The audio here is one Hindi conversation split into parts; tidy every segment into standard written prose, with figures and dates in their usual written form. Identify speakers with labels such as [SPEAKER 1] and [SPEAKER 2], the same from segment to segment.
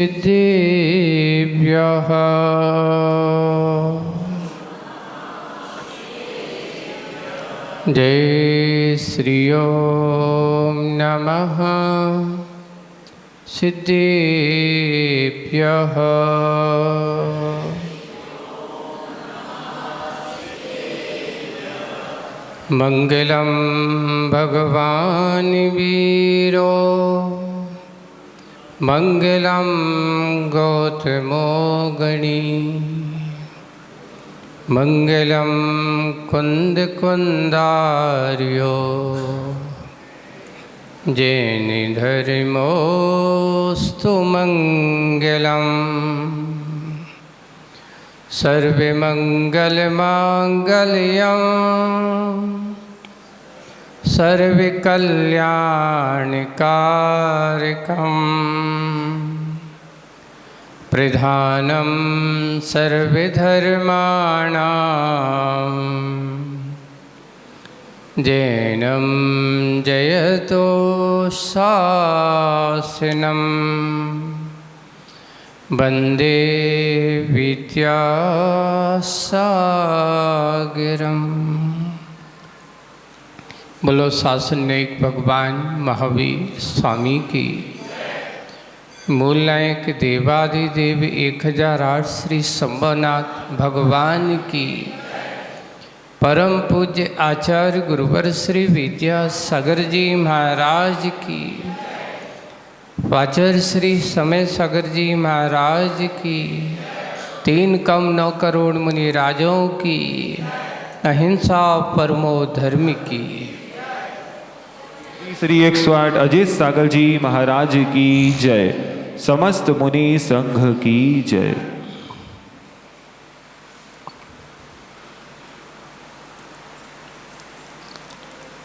[SPEAKER 1] सिद्धेभ्यः जय श्री ओम नमः सिद्धेभ्यः मंगलम भगवान वीरो मंगलम गौतमो गणी मंगलम कुंद कुंदार्यो जैन धर्मोस्तु मंगलम सर्वे मंगल मांगल्यम सर्वे कल्याणकारकम प्रधानम सर्वधर्माणां जैनं जयतो शासनम वंदे विद्यासागरम। बोलो शासनिक भगवान महावीर स्वामी की, मूल नायक देवादिदेव 1008 श्री शंभुनाथ भगवान की, परम पूज्य आचार्य गुरुवर श्री विद्यासागर जी महाराज की, आचार्य श्री समय सागर जी महाराज की, 3 कम 9 करोड़ मुनि राजों की, अहिंसा परमो धर्म की,
[SPEAKER 2] श्री 108 अजीत सागर जी महाराज की जय। समस्त मुनि संघ की जय।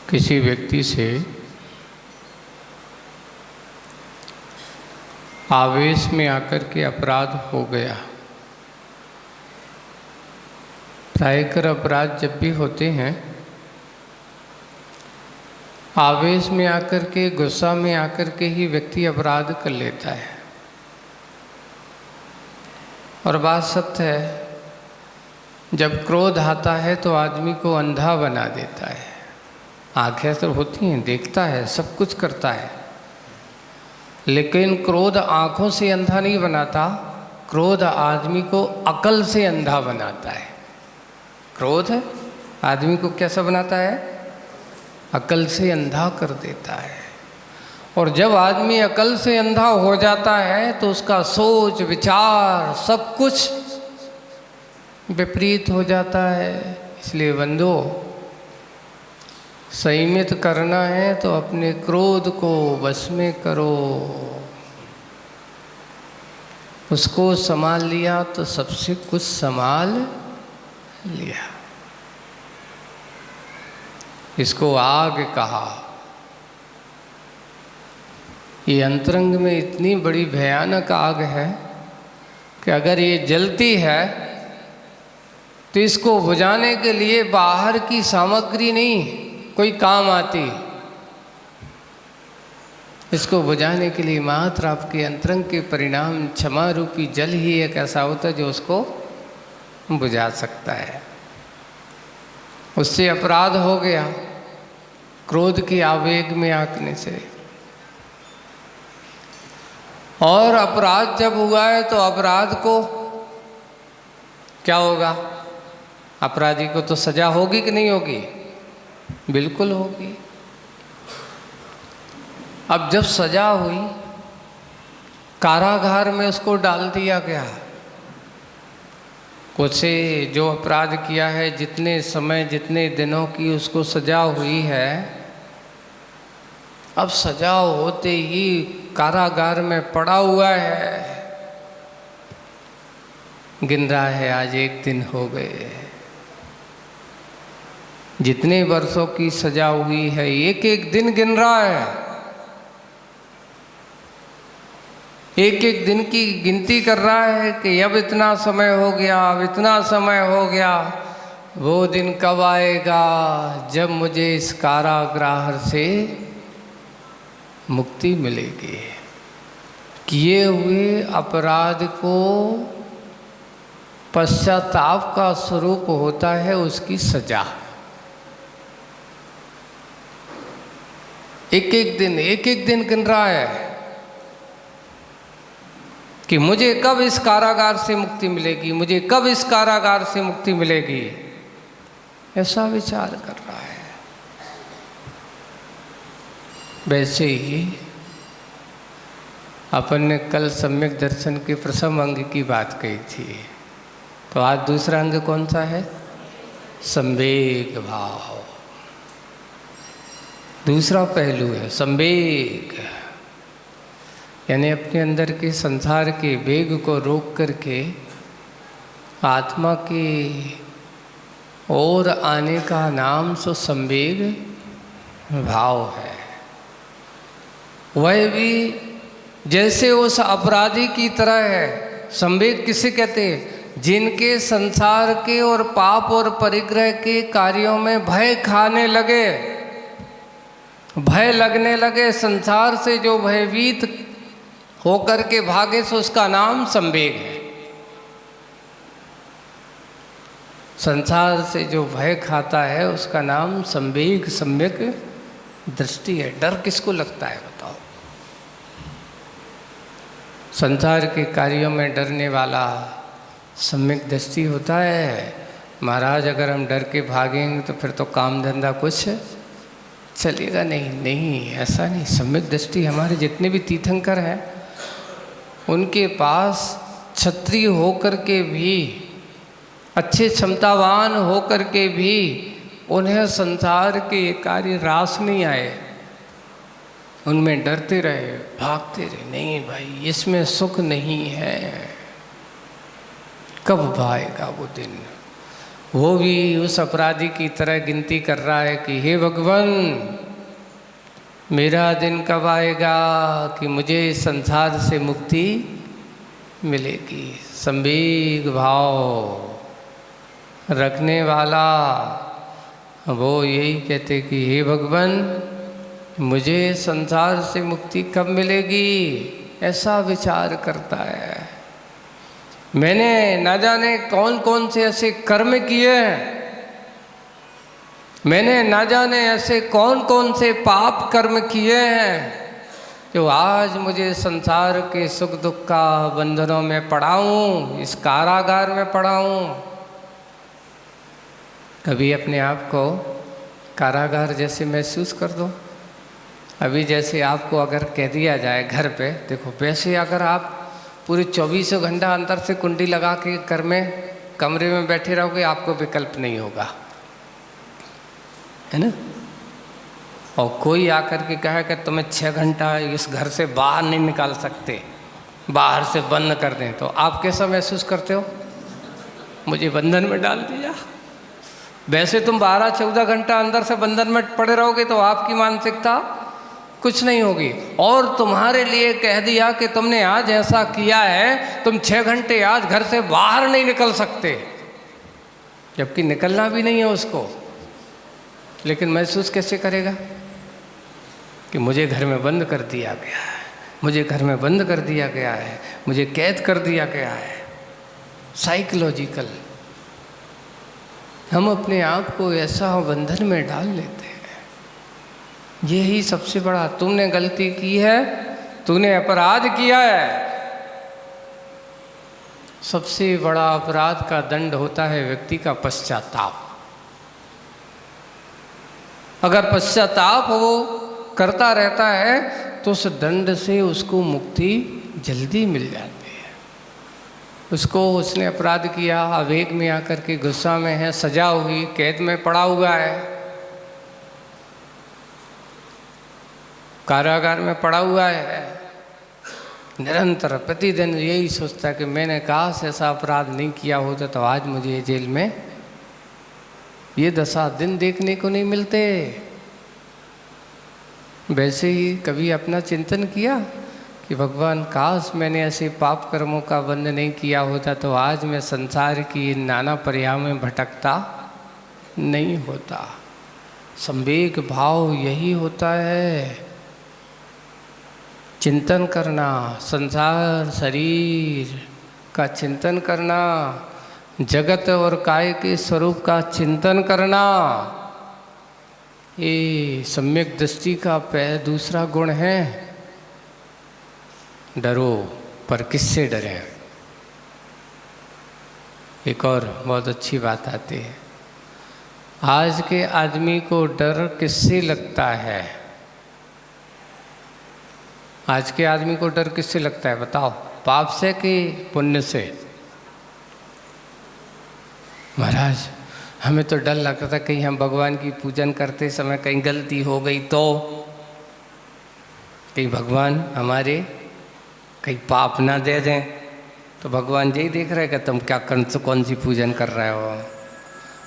[SPEAKER 1] किसी व्यक्ति से आवेश में आकर के अपराध हो गया। प्रायकर अपराध जब भी होते हैं, आवेश में आकर के, गुस्सा में आकर के ही व्यक्ति अपराध कर लेता है। और बात सत्य है, जब क्रोध आता है तो आदमी को अंधा बना देता है। आंखें तो होती हैं, देखता है, सब कुछ करता है, लेकिन क्रोध आंखों से अंधा नहीं बनाता। क्रोध आदमी को अकल से अंधा बनाता है। क्रोध आदमी को कैसा बनाता है? अकल से अंधा कर देता है। और जब आदमी अकल से अंधा हो जाता है तो उसका सोच विचार सब कुछ विपरीत हो जाता है। इसलिए बंदो, संयमित करना है तो अपने क्रोध को वश में करो। उसको संभाल लिया तो सबसे कुछ संभाल लिया। इसको आग कहा। ये अंतरंग में इतनी बड़ी भयानक आग है कि अगर ये जलती है तो इसको बुझाने के लिए बाहर की सामग्री नहीं कोई काम आती। इसको बुझाने के लिए मात्र आपके अंतरंग के परिणाम क्षमा रूपी जल ही एक ऐसा होता है जो उसको बुझा सकता है। उससे अपराध हो गया क्रोध के आवेग में आने से। और अपराध जब हुआ है तो अपराध को क्या होगा? अपराधी को तो सजा होगी कि नहीं होगी? बिल्कुल होगी। अब जब सजा हुई, कारागार में उसको डाल दिया गया। उसे जो अपराध किया है, जितने समय जितने दिनों की उसको सजा हुई है, अब सजा होते ही कारागार में पड़ा हुआ है, गिन रहा है आज 1 दिन हो गए। जितने वर्षों की सजा हुई है, एक एक दिन गिन रहा है, एक एक दिन की गिनती कर रहा है कि अब इतना समय हो गया, अब इतना समय हो गया। वो दिन कब आएगा जब मुझे इस कारागृह से मुक्ति मिलेगी। किए हुए अपराध को पश्चाताप का स्वरूप होता है उसकी सजा। एक एक दिन गिन रहा है कि मुझे कब इस कारागार से मुक्ति मिलेगी, मुझे कब इस कारागार से मुक्ति मिलेगी, ऐसा विचार कर रहा है। वैसे ही अपन ने कल सम्यक दर्शन के प्रथम अंग की बात कही थी, तो आज दूसरा अंग कौन सा है? संवेग भाव। दूसरा पहलू है संवेग, यानी अपने अंदर के संसार के वेग को रोक करके आत्मा के ओर आने का नाम सो संवेग भाव है। वह भी जैसे उस अपराधी की तरह है। संवेग किसे कहते हैं? जिनके संसार के और पाप और परिग्रह के कार्यों में भय खाने लगे, भय लगने लगे, संसार से जो भयभीत होकर के भागे सो उसका नाम संवेग है। संसार से जो भय खाता है उसका नाम संवेग, सम्यक दृष्टि है। डर किसको लगता है बताओ? संसार के कार्यों में डरने वाला सम्यक दृष्टि होता है। महाराज अगर हम डर के भागेंगे तो फिर तो काम धंधा कुछ चलेगा नहीं। नहीं, ऐसा नहीं। सम्यक दृष्टि हमारे जितने भी तीर्थंकर हैं उनके पास क्षत्रिय होकर के भी, अच्छे क्षमतावान होकर के भी उन्हें संसार के कार्य रास नहीं आए। उनमें डरते रहे, भागते रहे। नहीं भाई, इसमें सुख नहीं है। कब आएगा वो दिन? वो भी उस अपराधी की तरह गिनती कर रहा है कि हे भगवान, मेरा दिन कब आएगा कि मुझे इस संसार से मुक्ति मिलेगी। संवेग भाव रखने वाला वो यही कहते कि हे भगवान, मुझे संसार से मुक्ति कब मिलेगी, ऐसा विचार करता है। मैंने ना जाने कौन कौन से ऐसे कर्म किए हैं, मैंने ना जाने ऐसे कौन कौन से पाप कर्म किए हैं जो आज मुझे संसार के सुख दुख का बंधनों में पड़ा हूँ, इस कारागार में पड़ा हूँ। कभी अपने आप को कारागार जैसे महसूस कर दो। अभी जैसे आपको अगर कह दिया जाए घर पे, देखो वैसे अगर आप पूरे 24 घंटा अंदर से कुंडी लगा के घर में कमरे में बैठे रहोगे, आपको विकल्प नहीं होगा, है ना। और कोई आकर के कहे कि तुम्हें 6 घंटा इस घर से बाहर नहीं निकाल सकते, बाहर से बंद कर दें, तो आप कैसा महसूस करते हो? मुझे बंधन में डाल दिया। वैसे तुम 12-14 घंटा अंदर से बंधन में पड़े रहोगे तो आपकी मानसिकता कुछ नहीं होगी। और तुम्हारे लिए कह दिया कि तुमने आज ऐसा किया है, तुम 6 घंटे आज घर से बाहर नहीं निकल सकते, जबकि निकलना भी नहीं है उसको, लेकिन महसूस कैसे करेगा कि मुझे घर में बंद कर दिया गया है, मुझे घर में बंद कर दिया गया है, मुझे कैद कर दिया गया है। साइकोलॉजिकल हम अपने आप को ऐसा बंधन में डाल लेते हैं। यही सबसे बड़ा, तुमने गलती की है, तूने अपराध किया है। सबसे बड़ा अपराध का दंड होता है व्यक्ति का पश्चाताप। अगर पश्चाताप वो करता रहता है तो उस दंड से उसको मुक्ति जल्दी मिल जाती है। उसको, उसने अपराध किया, आवेग में आकर के गुस्सा में है, सजा हुई, कैद में पड़ा हुआ है, कारागार में पड़ा हुआ है, निरंतर प्रतिदिन यही सोचता है कि मैंने काश ऐसा अपराध नहीं किया होता तो आज मुझे जेल में ये दशा दिन देखने को नहीं मिलते। वैसे ही कभी अपना चिंतन किया कि भगवान काश मैंने ऐसे पाप कर्मों का बंध नहीं किया होता तो आज मैं संसार की नाना पर्याय में भटकता नहीं होता। संवेग भाव यही होता है। चिंतन करना, संसार शरीर का चिंतन करना, जगत और काय के स्वरूप का चिंतन करना, ये सम्यक दृष्टि का दूसरा गुण है। डरो, पर किससे डरें? एक और बहुत अच्छी बात आती है, आज के आदमी को डर किससे लगता है? आज के आदमी को डर किससे लगता है बताओ? पाप से कि पुण्य से? महाराज हमें तो डर लगता था कहीं हम भगवान की पूजन करते समय कहीं गलती हो गई तो, कहीं भगवान हमारे कहीं पाप ना दे दें। तो भगवान यही देख रहे कि तुम क्या कौन सी पूजन कर रहे हो।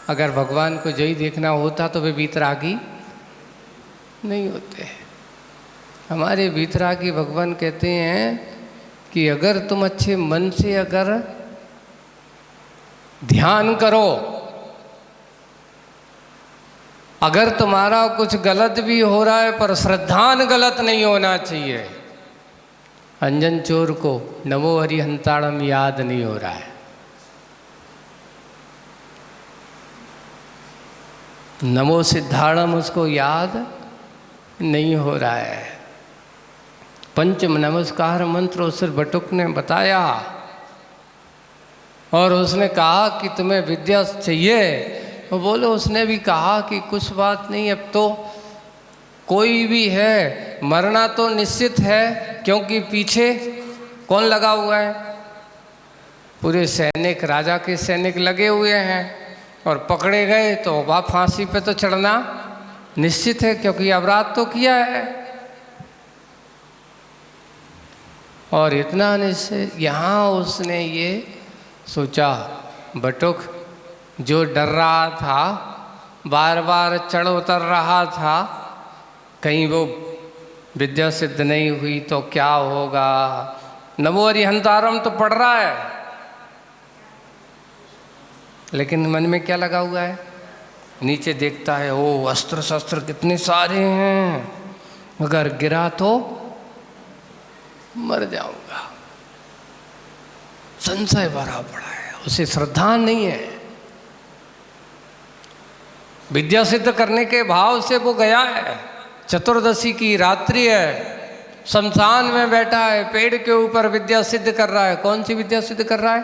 [SPEAKER 1] अगर भगवान को यही देखना होता तो वे वीतरागी नहीं होते। हमारे वीतरागी भगवान कहते हैं कि अगर तुम अच्छे मन से अगर ध्यान करो, अगर तुम्हारा कुछ गलत भी हो रहा है पर श्रद्धान गलत नहीं होना चाहिए। अंजन चोर को नमो हरिहंताड़म याद नहीं हो रहा है, नमो सिद्धाड़म उसको याद नहीं हो रहा है। पंचम नमस्कार मंत्र उस बटुक ने बताया और उसने कहा कि तुम्हें विद्या चाहिए। वो बोलो, उसने भी कहा कि कुछ बात नहीं, अब तो कोई भी है मरना तो निश्चित है, क्योंकि पीछे कौन लगा हुआ है? पूरे सैनिक, राजा के सैनिक लगे हुए हैं और पकड़े गए तो वह फांसी पे तो चढ़ना निश्चित है, क्योंकि अपराध तो किया है। और इतना निश्चित, यहाँ उसने ये सोचा, बटुक जो डर रहा था, बार बार चढ़ उतर रहा था, कहीं वो विद्या सिद्ध नहीं हुई तो क्या होगा। नमो हरिहंतारम तो पढ़ रहा है, लेकिन मन में क्या लगा हुआ है? नीचे देखता है, ओ अस्त्र शस्त्र कितने सारे हैं, अगर गिरा तो मर जाऊंगा। संशय भरा पड़ा है, उसे श्रद्धा नहीं है। विद्या सिद्ध करने के भाव से वो गया है, चतुर्दशी की रात्रि है, शमशान में बैठा है, पेड़ के ऊपर विद्या सिद्ध कर रहा है। कौन सी विद्या सिद्ध कर रहा है?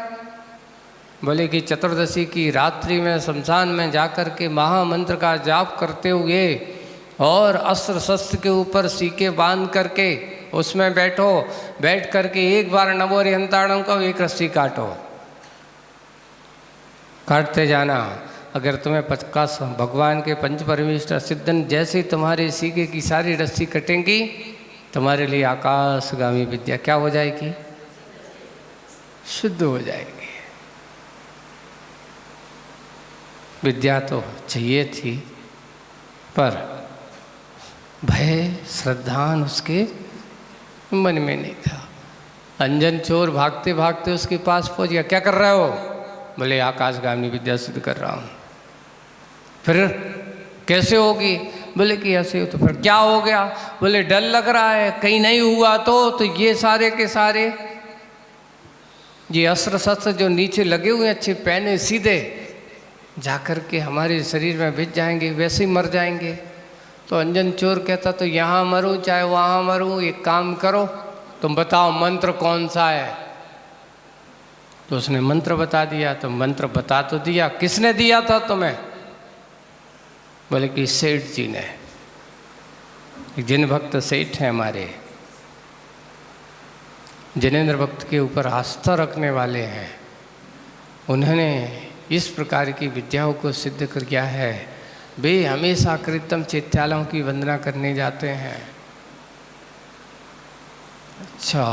[SPEAKER 1] बोले कि चतुर्दशी की रात्रि में शमशान में जाकर के महामंत्र का जाप करते हुए और अस्त्र शस्त्र के ऊपर सीके बांध करके उसमें बैठो, बैठ करके एक बार नमो हरिहंताड़म का एक रस्सी काटो, काटते जाना। अगर तुम्हें पक्का भगवान के पंच परमेश्वर सिद्धन जैसे तुम्हारे सीके की सारी रस्सी कटेंगी, तुम्हारे लिए आकाशगामी विद्या क्या हो जाएगी? शुद्ध हो जाएगी। विद्या तो चाहिए थी, पर भय श्रद्धान उसके मन में नहीं था। अंजन चोर भागते भागते उसके पास पहुंच गया। क्या कर रहे हो? बोले आकाशगामी विद्या सिद्ध कर रहा हूँ। फिर कैसे होगी? बोले कि ऐसे हो। तो फिर क्या हो गया? बोले डर लग रहा है कहीं नहीं हुआ तो ये सारे के सारे ये अस्त्र शस्त्र जो नीचे लगे हुए अच्छे पहने सीधे जाकर के हमारे शरीर में भिज जाएंगे, वैसे ही मर जाएंगे। तो अंजन चोर कहता तो यहाँ मरूं चाहे वहाँ मरूं, एक काम करो तुम बताओ मंत्र कौन सा है। तो उसने मंत्र बता दिया। तो मंत्र बता तो दिया, किसने दिया था तुम्हें? बोले कि सेठ जी ने। जिन भक्त सेठ हैं हमारे, जिनेंद्र भक्त के ऊपर आस्था रखने वाले हैं, उन्होंने इस प्रकार की विद्याओं को सिद्ध कर किया है। वे हमेशा कृतम चैत्यालयों की वंदना करने जाते हैं। अच्छा,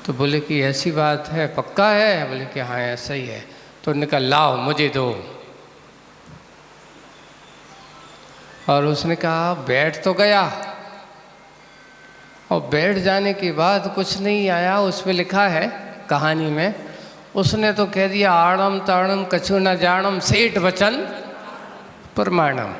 [SPEAKER 1] तो बोले कि ऐसी बात है, पक्का है? बोले कि हाँ ऐसा ही है। तो उन्होंने कहा लाओ मुझे दो। और उसने कहा बैठ तो गया, और बैठ जाने के बाद कुछ नहीं आया। उसमें लिखा है कहानी में, उसने तो कह दिया आड़म ताड़म कछु न जानम सेठ वचन प्रमाणम।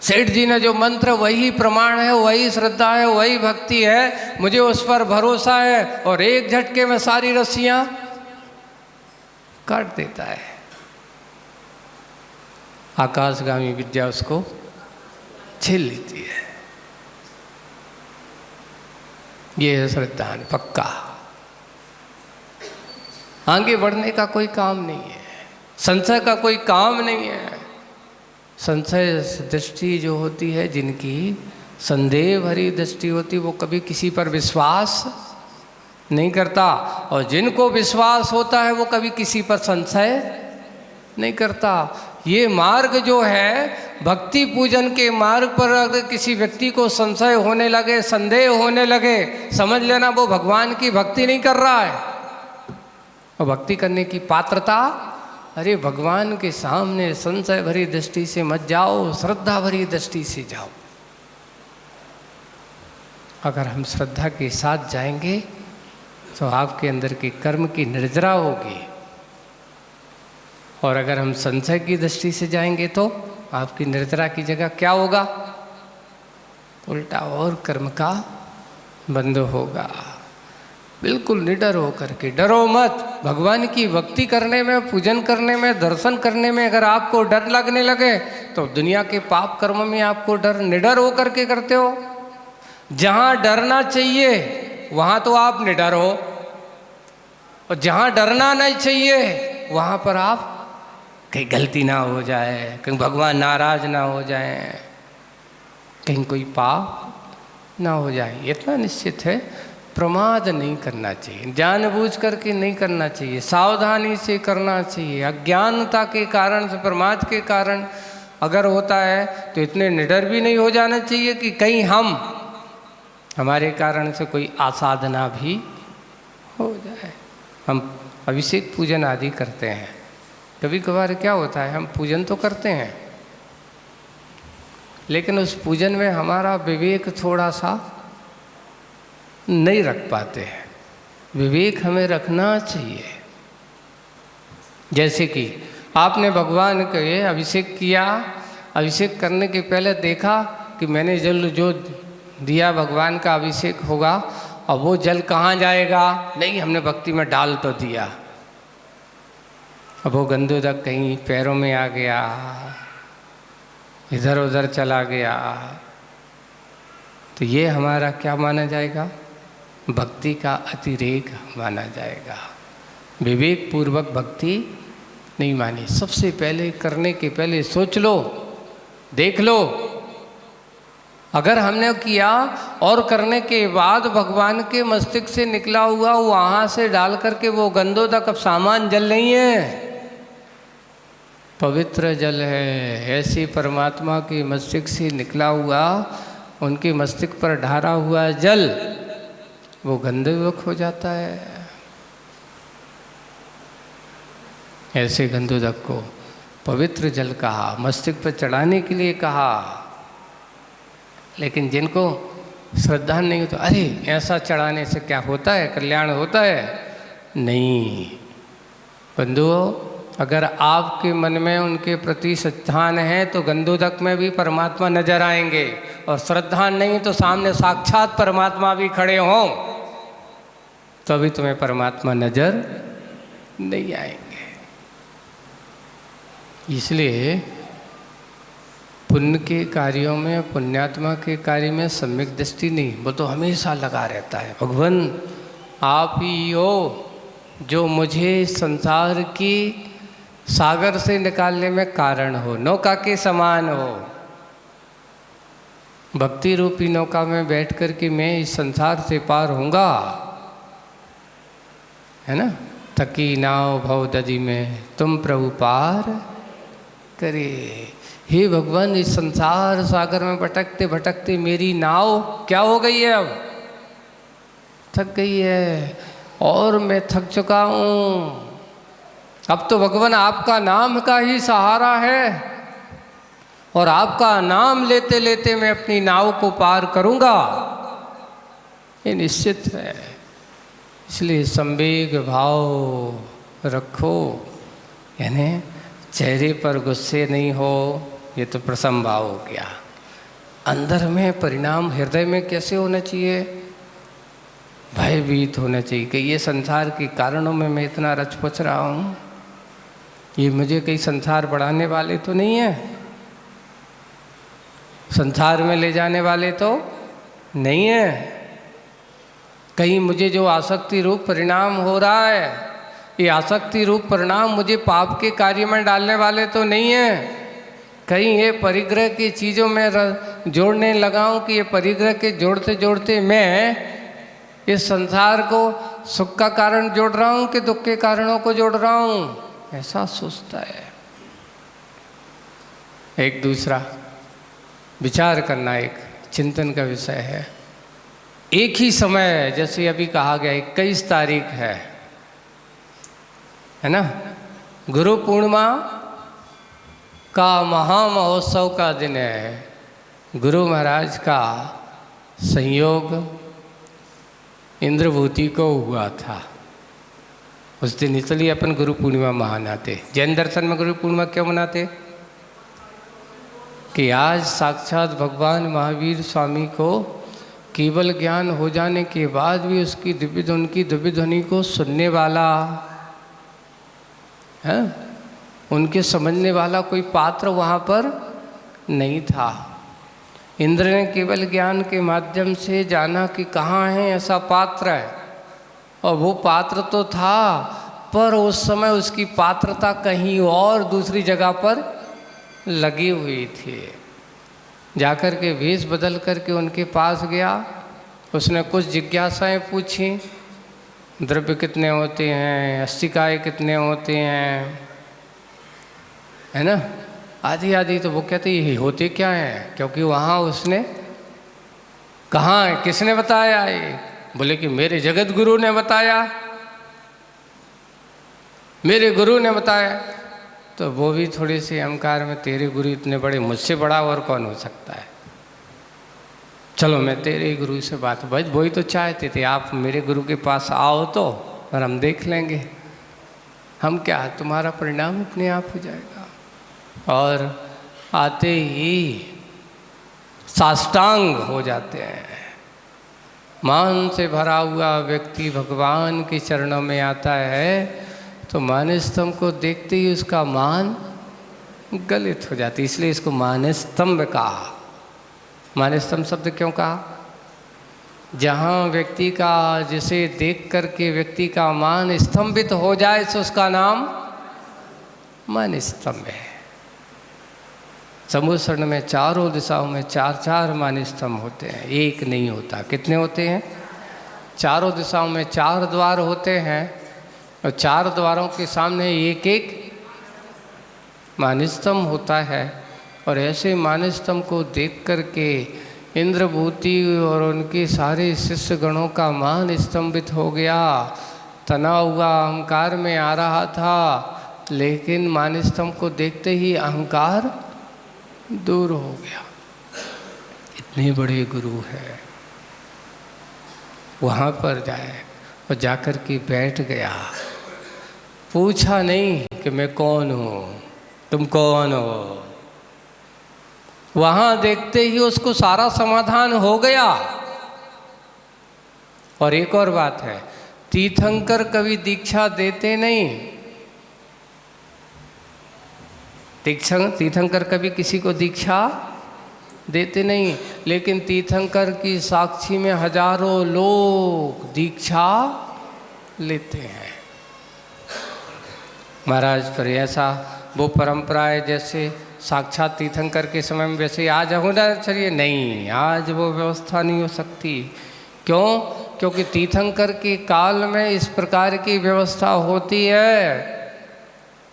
[SPEAKER 1] सेठ जी ने जो मंत्र, वही प्रमाण है, वही श्रद्धा है, वही भक्ति है, मुझे उस पर भरोसा है, और एक झटके में सारी रस्सियां काट देता है। आकाशगामी विद्या उसको झेल लेती है। ये है श्रद्धा, पक्का। आगे बढ़ने का कोई काम नहीं है, संशय का कोई काम नहीं है। संशय दृष्टि जो होती है, जिनकी संदेह भरी दृष्टि होती, वो कभी किसी पर विश्वास नहीं करता, और जिनको विश्वास होता है वो कभी किसी पर संशय नहीं करता। ये मार्ग जो है, भक्ति पूजन के मार्ग पर अगर किसी व्यक्ति को संशय होने लगे, संदेह होने लगे, समझ लेना वो भगवान की भक्ति नहीं कर रहा है। और भक्ति करने की पात्रता, अरे भगवान के सामने संशय भरी दृष्टि से मत जाओ, श्रद्धा भरी दृष्टि से जाओ। अगर हम श्रद्धा के साथ जाएंगे तो आपके अंदर के कर्म की निर्जरा होगी, और अगर हम संशय की दृष्टि से जाएंगे तो आपकी निर्जरा की जगह क्या होगा? उल्टा और कर्म का बंध होगा। बिल्कुल निडर होकर के, डरो मत। भगवान की भक्ति करने में, पूजन करने में, दर्शन करने में अगर आपको डर लगने लगे तो दुनिया के पाप कर्म में आपको डर, निडर होकर के करते हो। जहाँ डरना चाहिए वहाँ तो आप निडर हो, और जहाँ डरना नहीं चाहिए वहाँ पर आप कहीं गलती ना हो जाए, कहीं भगवान नाराज ना हो जाए, कहीं कोई पाप ना हो जाए, इतना निश्चित है। प्रमाद नहीं करना चाहिए, जानबूझ करके नहीं करना चाहिए, सावधानी से करना चाहिए। अज्ञानता के कारण से, प्रमाद के कारण अगर होता है तो इतने निडर भी नहीं हो जाना चाहिए कि कहीं हमारे कारण से कोई आसाधना भी हो जाए। हम अभिषेक पूजन आदि करते हैं, कभी कभार क्या होता है, हम पूजन तो करते हैं लेकिन उस पूजन में हमारा विवेक थोड़ा सा नहीं रख पाते हैं। विवेक हमें रखना चाहिए। जैसे कि आपने भगवान के अभिषेक किया, अभिषेक करने के पहले देखा कि मैंने जल जो दिया भगवान का अभिषेक होगा, और वो जल कहाँ जाएगा? नहीं, हमने भक्ति में डाल तो दिया, अब वो गंदोदक कहीं पैरों में आ गया, इधर उधर चला गया, तो ये हमारा क्या माना जाएगा? भक्ति का अतिरेक माना जाएगा। विवेक पूर्वक भक्ति नहीं मानी। सबसे पहले करने के पहले सोच लो, देख लो। अगर हमने किया और करने के बाद भगवान के मस्तिष्क से निकला हुआ वहाँ से डाल करके वो गंदोदक, अब सामान जल नहीं है, पवित्र जल है। ऐसे परमात्मा के मस्तिष्क से निकला हुआ, उनके मस्तिष्क पर ढारा हुआ जल वो गंदोदक हो जाता है। ऐसे गंदोदक को पवित्र जल कहा, मस्तिष्क पर चढ़ाने के लिए कहा। लेकिन जिनको श्रद्धा नहीं हो तो अरे ऐसा चढ़ाने से क्या होता है, कल्याण होता है? नहीं बंधुओं, अगर आपके मन में उनके प्रति श्रद्धा है तो गंदोदक में भी परमात्मा नजर आएंगे, और श्रद्धा नहीं तो सामने साक्षात परमात्मा भी खड़े हों तभी तुम्हें परमात्मा नजर नहीं आएंगे। इसलिए पुण्य के कार्यों में, पुण्यात्मा के कार्य में सम्यक दृष्टि नहीं, वो तो हमेशा लगा रहता है। भगवान आप ही हो जो मुझे संसार की सागर से निकालने में कारण हो, नौका के समान हो। भक्ति रूपी नौका में बैठ कर के मैं इस संसार से पार होऊंगा, है ना। थकी नाव भव दधी में तुम प्रभु पार करे। हे भगवान, इस संसार सागर में भटकते भटकते मेरी नाव क्या हो गई है? अब थक गई है, और मैं थक चुका हूँ। अब तो भगवान आपका नाम का ही सहारा है, और आपका नाम लेते लेते मैं अपनी नाव को पार करूँगा, ये निश्चित है। इसलिए संवेग भाव रखो, यानी चेहरे पर गुस्से नहीं हो, ये तो प्रसम भाव हो गया। अंदर में परिणाम हृदय में कैसे होना चाहिए? भयभीत होना चाहिए कि ये संसार के कारणों में मैं इतना रच पच रहा हूँ, ये मुझे कहीं संसार बढ़ाने वाले तो नहीं है, संसार में ले जाने वाले तो नहीं है, कहीं मुझे जो आसक्ति रूप परिणाम हो रहा है, ये आसक्ति रूप परिणाम मुझे पाप के कार्य में डालने वाले तो नहीं है, कहीं ये परिग्रह की चीज़ों में जोड़ने लगा हूँ कि ये परिग्रह के जोड़ते जोड़ते मैं इस संसार को सुख का कारण जोड़ रहा हूँ कि दुख के कारणों को जोड़ रहा हूँ, ऐसा सोचता है। एक दूसरा विचार करना एक चिंतन का विषय है। एक ही समय, जैसे अभी कहा गया 21 तारीख है ना, गुरु पूर्णिमा का महामहोत्सव का दिन है। गुरु महाराज का संयोग इंद्रभूति को हुआ था उस दिन, इसलिए अपन गुरु पूर्णिमा मनाते। जैन दर्शन में गुरु पूर्णिमा क्यों मनाते? कि आज साक्षात भगवान महावीर स्वामी को केवल ज्ञान हो जाने के बाद भी उसकी उनकी दिव्य ध्वनि को सुनने वाला है, उनके समझने वाला कोई पात्र वहाँ पर नहीं था। इंद्र ने केवल ज्ञान के माध्यम से जाना कि कहाँ है ऐसा पात्र है, और वो पात्र तो था, पर उस समय उसकी पात्रता कहीं और दूसरी जगह पर लगी हुई थी। जाकर के वेश बदल करके उनके पास गया, उसने कुछ जिज्ञासाएं पूछी, द्रव्य कितने होते हैं, अस्तिकाय कितने होते हैं, है ना, आधी आधी। तो वो कहते ये होते क्या हैं, क्योंकि वहाँ उसने कहाँ है, किसने बताया ये? बोले कि मेरे जगत गुरु ने बताया, मेरे गुरु ने बताया। तो वो भी थोड़े से अहंकार में, तेरे गुरु इतने बड़े, मुझसे बड़ा और कौन हो सकता है, चलो मैं तेरे गुरु से बात। भाई वही तो चाहते थे, आप मेरे गुरु के पास आओ तो, और हम देख लेंगे, हम क्या, तुम्हारा परिणाम अपने आप हो जाएगा। और आते ही साष्टांग हो जाते हैं। मान से भरा हुआ व्यक्ति भगवान के चरणों में आता है तो मानस्तंभ को देखते ही उसका मान गलित हो जाती, इसलिए इसको मानस्तंभ कहा। मानस्तंभ शब्द क्यों कहा? जहाँ व्यक्ति का, जिसे देख करके व्यक्ति का मान स्तंभित हो जाए तो उसका नाम मानस्तंभ है। समुद्र में चारों दिशाओं में 4-4 मानस्तंभ होते हैं, एक नहीं होता। कितने होते हैं? चारों दिशाओं में 4 द्वार होते हैं, और 4 द्वारों के सामने एक एक मानस्तंभ होता है। और ऐसे मानस्तंभ को देख करके इंद्रभूति और उनके सारे शिष्य गणों का मान स्तंभित हो गया। तना हुआ अहंकार में आ रहा था, लेकिन मानस्तंभ को देखते ही अहंकार दूर हो गया। इतने बड़े गुरु है, वहाँ पर जाए और जाकर के बैठ गया। पूछा नहीं कि मैं कौन हूँ, तुम कौन हो। वहाँ देखते ही उसको सारा समाधान हो गया। और एक और बात है, तीर्थंकर कभी दीक्षा देते नहीं। तीर्थंकर कभी किसी को दीक्षा देते नहीं, लेकिन तीर्थंकर की साक्षी में हजारों लोग दीक्षा लेते हैं। महाराज पर ऐसा वो परंपरा है, जैसे साक्षात तीर्थंकर के समय में वैसे आज होना चाहिए, नहीं, आज वो व्यवस्था नहीं हो सकती। क्यों? क्योंकि तीर्थंकर के काल में इस प्रकार की व्यवस्था होती है।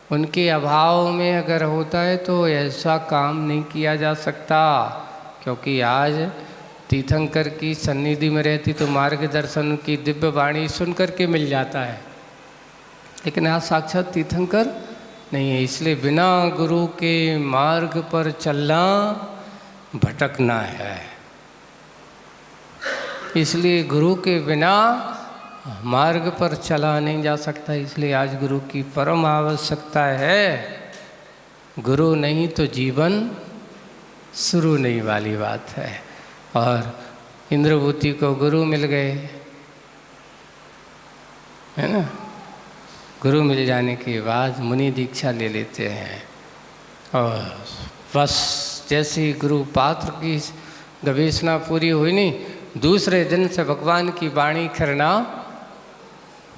[SPEAKER 1] उनके अभाव में अगर होता है तो ऐसा काम नहीं किया जा सकता, क्योंकि आज तीर्थंकर की सन्निधि में रहती तो मार्गदर्शन की दिव्य वाणी सुन करके मिल जाता है, लेकिन आज साक्षात तीर्थंकर नहीं है। इसलिए बिना गुरु के मार्ग पर चलना भटकना है। इसलिए गुरु के बिना मार्ग पर चला नहीं जा सकता। इसलिए आज गुरु की परम आवश्यकता है। गुरु नहीं तो जीवन शुरू नहीं वाली बात है। और इंद्रभूति को गुरु मिल गए, है ना। गुरु मिल जाने के बाद मुनि दीक्षा ले लेते हैं और बस जैसे ही गुरु पात्र की गवेषणा पूरी हुई नहीं, दूसरे दिन से भगवान की वाणी खिरना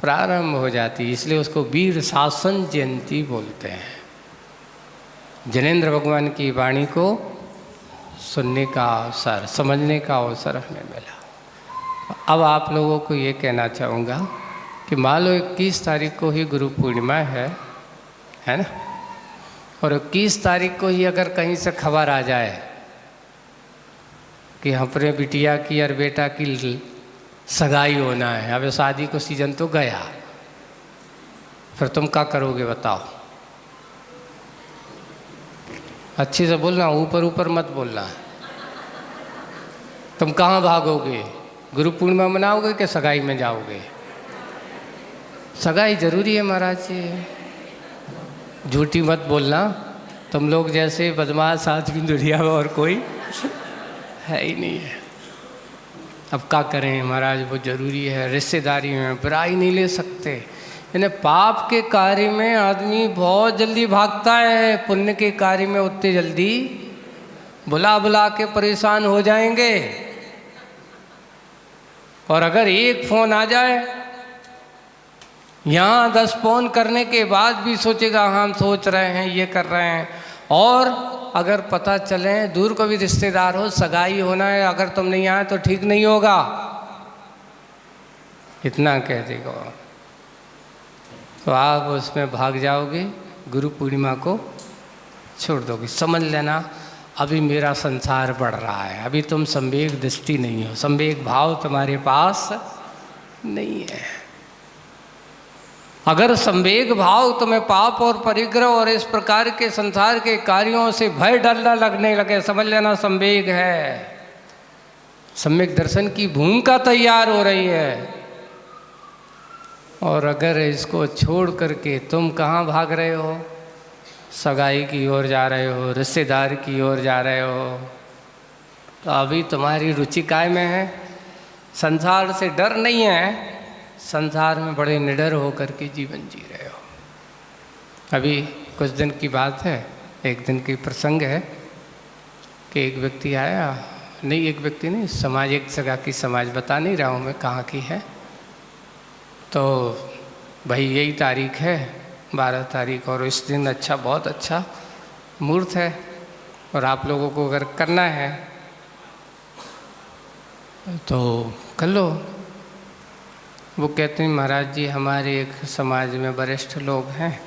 [SPEAKER 1] प्रारंभ हो जाती, इसलिए उसको वीर शासन जयंती बोलते हैं। जैनेंद्र भगवान की वाणी को सुनने का अवसर, समझने का अवसर हमें मिला। अब आप लोगों को ये कहना चाहूँगा कि मान लो 21 तारीख को ही गुरु पूर्णिमा है ना, और 21 तारीख को ही अगर कहीं से खबर आ जाए कि अपने बिटिया की और बेटा की सगाई होना है, अब शादी को सीजन तो गया, फिर तुम क्या करोगे बताओ? अच्छे से बोलना, ऊपर ऊपर मत बोलना। तुम कहाँ भागोगे? गुरु पूर्णिमा मनाओगे कि सगाई में जाओगे? सगाई जरूरी है महाराज जी, झूठी मत बोलना। तुम लोग जैसे बदमाश आदमी दुनिया में और कोई है ही नहीं है। अब क्या करें महाराज, वो जरूरी है। रिश्तेदारी में बुराई नहीं ले सकते। यानी पाप के कार्य में आदमी बहुत जल्दी भागता है, पुण्य के कार्य में उतने जल्दी बुला बुला के परेशान हो जाएंगे। और अगर एक फोन आ जाए, यहाँ 10 फोन करने के बाद भी सोचेगा हम सोच रहे हैं, ये कर रहे हैं। और अगर पता चले दूर को भी रिश्तेदार हो, सगाई होना है, अगर तुम नहीं आए तो ठीक नहीं होगा, इतना कह देगा, तो आप उसमें भाग जाओगे, गुरु पूर्णिमा को छोड़ दोगे। समझ लेना अभी मेरा संसार बढ़ रहा है, अभी तुम संवेग दृष्टि नहीं हो, संवेग भाव तुम्हारे पास नहीं है। अगर संवेग भाव तुम्हें पाप और परिग्रह और इस प्रकार के संसार के कार्यों से भय डरना लगने लगे, समझ लेना संवेग है। सम्यक दर्शन की भूमिका तैयार हो रही है। और अगर इसको छोड़ करके तुम कहाँ भाग रहे हो? सगाई की ओर जा रहे हो, रिश्तेदार की ओर जा रहे हो, तो अभी तुम्हारी रुचि काय में है? संसार से डर नहीं है, संसार में बड़े निडर होकर के जीवन जी रहे हो। अभी कुछ दिन की बात है, एक दिन की प्रसंग है कि एक व्यक्ति आया, नहीं एक व्यक्ति नहीं, समाज, एक जगह की समाज, बता नहीं रहा हूँ मैं कहाँ की है। तो भाई यही तारीख है 12 तारीख, और इस दिन अच्छा, बहुत अच्छा मुहूर्त है, और आप लोगों को अगर करना है तो कर लो। वो कहते हैं महाराज जी हमारे एक समाज में वरिष्ठ लोग हैं,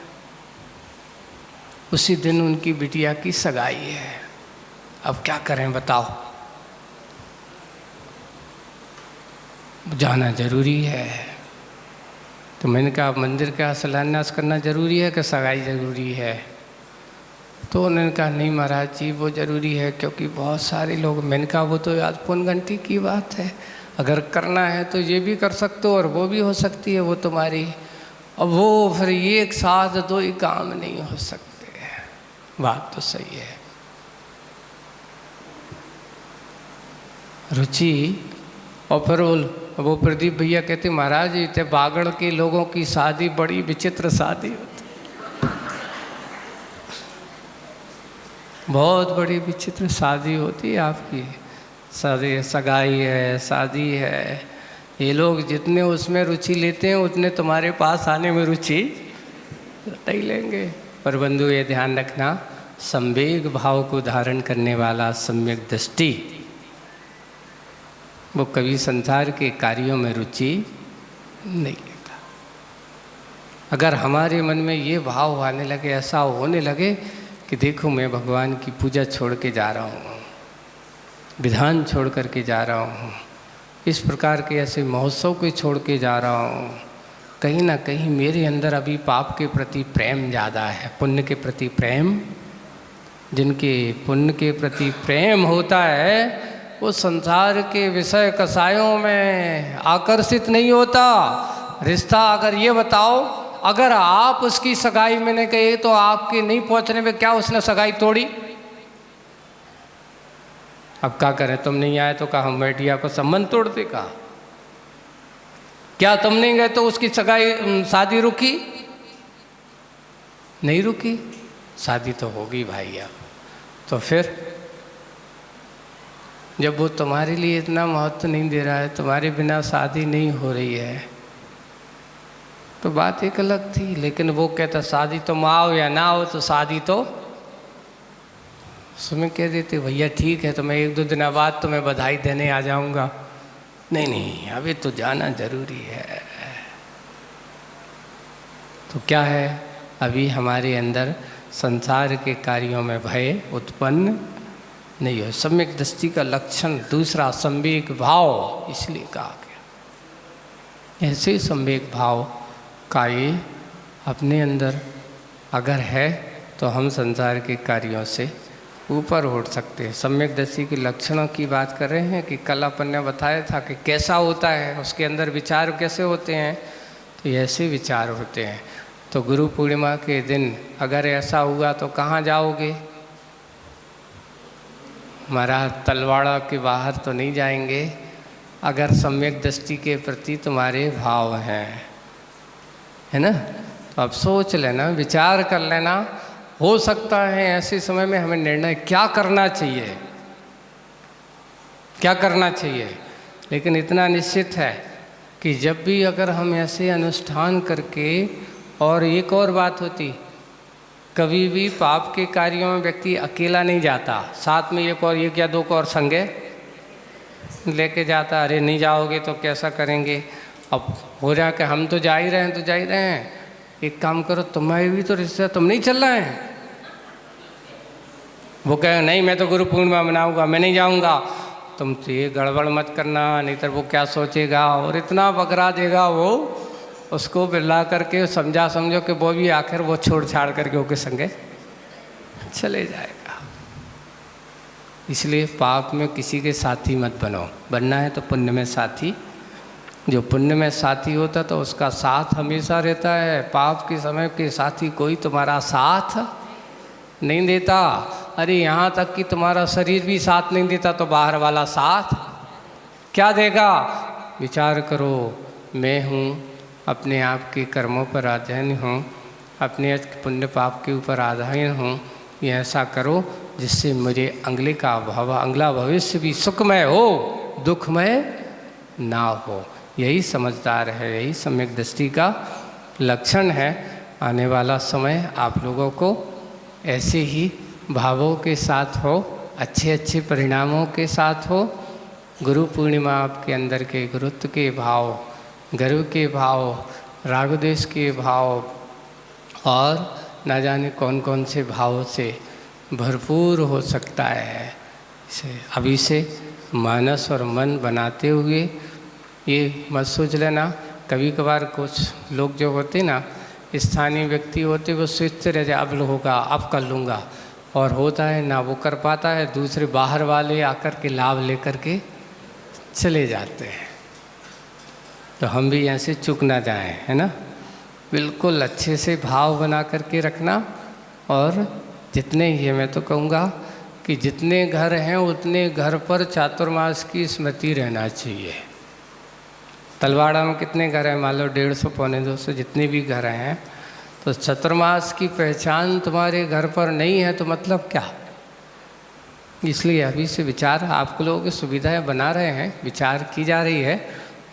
[SPEAKER 1] उसी दिन उनकी बिटिया की सगाई है, अब क्या करें बताओ? जाना जरूरी है। तो मैंने कहा मंदिर का शिलान्यास करना जरूरी है कि सगाई जरूरी है? तो उन्होंने कहा नहीं महाराज जी वो ज़रूरी है क्योंकि बहुत सारे लोग। मैंने कहा वो तो आज पौन घंटे की बात है, अगर करना है तो ये भी कर सकते हो और वो भी हो सकती है, वो तुम्हारी। अब वो फिर ये एक साथ दो ही काम नहीं हो सकते। बात तो सही है। रुचि। और फिर वो प्रदीप भैया कहते महाराज इतने बागड़ के लोगों की शादी बड़ी विचित्र शादी होती, बहुत बड़ी विचित्र शादी होती है आपकी। शादी, सगाई है, शादी है, ये लोग जितने उसमें रुचि लेते हैं उतने तुम्हारे पास आने में रुचि नहीं लेंगे। पर बंधु ये ध्यान रखना, संवेग भाव को धारण करने वाला सम्यक दृष्टि वो कभी संसार के कार्यों में रुचि नहीं लेता। अगर हमारे मन में ये भाव आने लगे, ऐसा होने लगे कि देखो मैं भगवान की पूजा छोड़ के जा रहा हूँ, विधान छोड़ करके जा रहा हूँ, इस प्रकार के ऐसे महोत्सव को छोड़ के जा रहा हूँ, कहीं ना कहीं मेरे अंदर अभी पाप के प्रति प्रेम ज़्यादा है, पुण्य के प्रति प्रेम। जिनके पुण्य के प्रति प्रेम होता है वो संसार के विषय कसायों में आकर्षित नहीं होता। रिश्ता, अगर ये बताओ, अगर आप उसकी सगाई में नहीं गए तो आपके नहीं पहुंचने में क्या उसने सगाई तोड़ी? अब क्या करें, तुम नहीं आए तो कहा हम बैठिया को संबंध तोड़ दे कहा। क्या तुम नहीं गए तो उसकी शादी रुकी? नहीं रुकी, शादी तो होगी भाई। अब तो फिर जब वो तुम्हारे लिए इतना महत्व नहीं दे रहा है, तुम्हारे बिना शादी नहीं हो रही है, तो बात एक अलग थी। लेकिन वो कहता शादी तुम आओ या ना आओ तो शादी तो उसमें कह देते भैया ठीक है तो मैं 1-2 दिन बाद तुम्हें बधाई देने आ जाऊंगा। नहीं नहीं, अभी तो जाना जरूरी है। तो क्या है, अभी हमारे अंदर संसार के कार्यों में भय उत्पन्न नहीं हो। सम्यक दृष्टि का लक्षण दूसरा संवेग भाव, इसलिए कहा गया। ऐसे संवेग भाव का ये अपने अंदर अगर है तो हम संसार के कार्यों से ऊपर उठ सकते हैं। सम्यक दृष्टि के लक्षणों की बात कर रहे हैं कि कल अपन ने बताया था कि कैसा होता है, उसके अंदर विचार कैसे होते हैं। तो ऐसे विचार होते हैं। तो गुरु पूर्णिमा के दिन अगर ऐसा हुआ तो कहाँ जाओगे? हमारा तलवाड़ा के बाहर तो नहीं जाएंगे। अगर सम्यक दृष्टि के प्रति तुम्हारे भाव हैं, है ना, तो अब सोच लेना, विचार कर लेना। हो सकता है ऐसे समय में हमें निर्णय क्या करना चाहिए, क्या करना चाहिए। लेकिन इतना निश्चित है कि जब भी अगर हम ऐसे अनुष्ठान करके, और एक और बात होती, कभी भी पाप के कार्यों में व्यक्ति अकेला नहीं जाता, साथ में एक या 2 को और संगे लेके जाता। अरे नहीं जाओगे तो कैसा करेंगे, अब हो रहा कि हम तो जा ही रहे हैं तो जा ही रहे हैं, एक काम करो तुम्हारे भी तो रिश्ता, तुम नहीं चल रहे हैं। वो कहे नहीं मैं तो गुरु पूर्णिमा मनाऊंगा, मैं नहीं जाऊंगा। तुम तो ये गड़बड़ मत करना, नहीं तो वो क्या सोचेगा, और इतना बकरा देगा वो, उसको बिल्ला करके समझो कि वो भी आखिर वो छोड़ छाड़ करके ओके संगे चले जाएगा। इसलिए पाप में किसी के साथी मत बनो, बनना है तो पुण्य में साथी। जो पुण्य में साथी होता तो उसका साथ हमेशा रहता है। पाप के समय के साथी कोई तुम्हारा साथ नहीं देता। अरे यहाँ तक कि तुम्हारा शरीर भी साथ नहीं देता तो बाहर वाला साथ क्या देगा? विचार करो, मैं हूँ, अपने आप के कर्मों पर अधीन हूँ, अपने पुण्य पाप के ऊपर अधीन हूँ। ये ऐसा करो जिससे मुझे अगला भविष्य भी सुखमय हो, दुखमय ना हो। यही समझदार है, यही सम्यक दृष्टि का लक्षण है। आने वाला समय आप लोगों को ऐसे ही भावों के साथ हो, अच्छे अच्छे परिणामों के साथ हो। गुरु पूर्णिमा आपके अंदर के गुरुत्व के भाव, गर्व के भाव, राग द्वेष के भाव और न जाने कौन कौन से भावों से भरपूर हो सकता है। इसे अभी से मानस और मन बनाते हुए ये मत सोच लेना। कभी कभार कुछ लोग जो होते ना, स्थानीय व्यक्ति होते, वो सोचते रह जाए अब होगा, अब कर लूँगा, और होता है ना वो कर पाता है, दूसरे बाहर वाले आकर के लाभ लेकर के चले जाते हैं। तो हम भी ऐसे चूक ना जाएं, है ना। बिल्कुल अच्छे से भाव बना करके रखना। और जितने, ये मैं तो कहूँगा कि जितने घर हैं उतने घर पर चातुर्मास की स्मृति रहना चाहिए। तलवाड़ा में कितने घर हैं? मान लो 150 पौने 200 जितने भी घर हैं, तो चातुर्मास की पहचान तुम्हारे घर पर नहीं है तो मतलब क्या? इसलिए अभी से विचार, आप लोगों की सुविधाएं बना रहे हैं, विचार की जा रही है,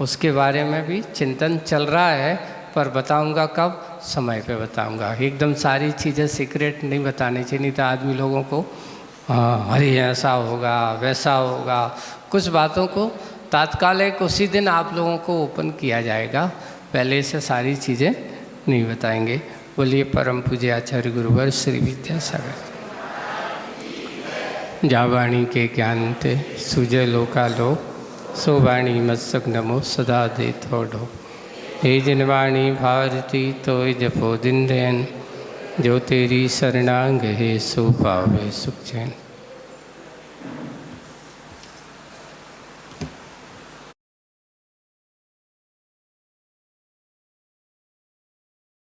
[SPEAKER 1] उसके बारे में भी चिंतन चल रहा है। पर बताऊंगा कब? समय पे बताऊंगा। एकदम सारी चीज़ें सीक्रेट नहीं बतानी चाहिए, नहीं तो आदमी लोगों को अरे ऐसा होगा वैसा होगा। कुछ बातों को तात्कालिक उसी दिन आप लोगों को ओपन किया जाएगा, पहले से सारी चीज़ें नहीं बताएंगे। बोलिए परम पूज्य आचार्य गुरुवर श्री विद्यासागर। जा वाणी के ज्ञान ते सुजय लोकालो, सो वाणी मत्सक नमो सदा दे थोड़ो। हे जिनवाणी भारती तो जपो दिन रैन, जो तेरी शरणांग है सो पावे सुख चैन।